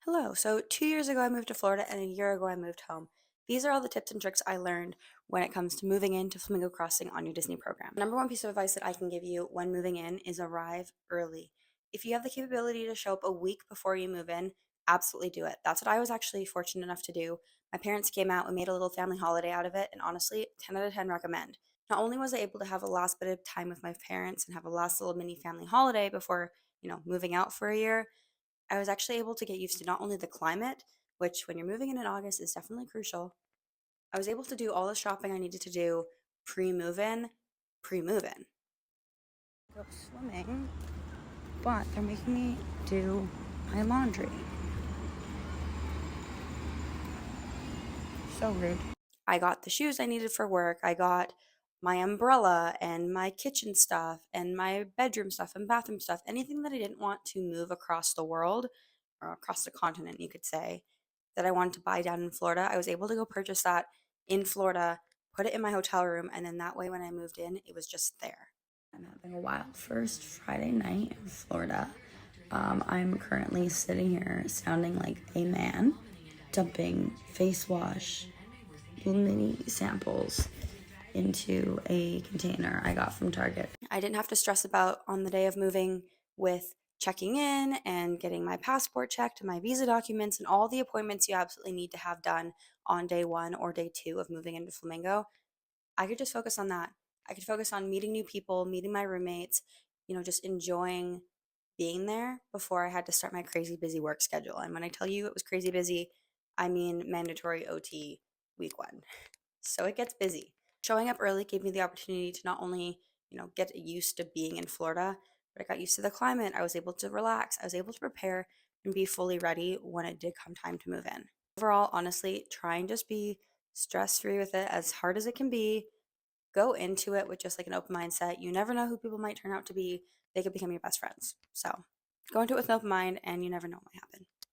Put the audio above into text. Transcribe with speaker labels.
Speaker 1: Hello. So, 2 years ago, I moved to Florida, and a year ago, I moved home. These are all the tips and tricks I learned when it comes to moving into Flamingo Crossing on your Disney program. Number one piece of advice that I can give you when moving in is arrive early. If you have the capability to show up a week before you move in, absolutely do it. That's what I was actually fortunate enough to do. My parents came out, we made a little family holiday out of it, and honestly, 10 out of 10 recommend. Not only was I able to have a last bit of time with my parents and have a last little mini family holiday before, moving out for a year, I was actually able to get used to not only the climate, which when you're moving in August is definitely crucial. I was able to do all the shopping I needed to do pre-move in, pre-move in. Go swimming, but they're making me do my laundry. So rude. I got the shoes I needed for work. I got my umbrella and my kitchen stuff and my bedroom stuff and bathroom stuff. Anything that I didn't want to move across the world or across the continent, you could say, that I wanted to buy down in Florida, I was able to go purchase that in Florida, put it in my hotel room, and then that way when I moved in, it was just there. I'm having a wild first Friday night in Florida. I'm currently sitting here sounding like a man, dumping face wash mini samples into a container I got from Target. I didn't have to stress about on the day of moving with checking in and getting my passport checked, my visa documents, and all the appointments you absolutely need to have done on day one or day two of moving into Flamingo. I could just focus on that. I could focus on meeting new people, meeting my roommates, just enjoying being there before I had to start my crazy busy work schedule. And when I tell you it was crazy busy, I mean mandatory OT week one. So it gets busy. Showing up early gave me the opportunity to not only, get used to being in Florida, but I got used to the climate. I was able to relax. I was able to prepare and be fully ready when it did come time to move in. Overall, honestly, try and just be stress free with it as hard as it can be. Go into it with just like an open mindset. You never know who people might turn out to be. They could become your best friends. So go into it with an open mind and you never know what might happen.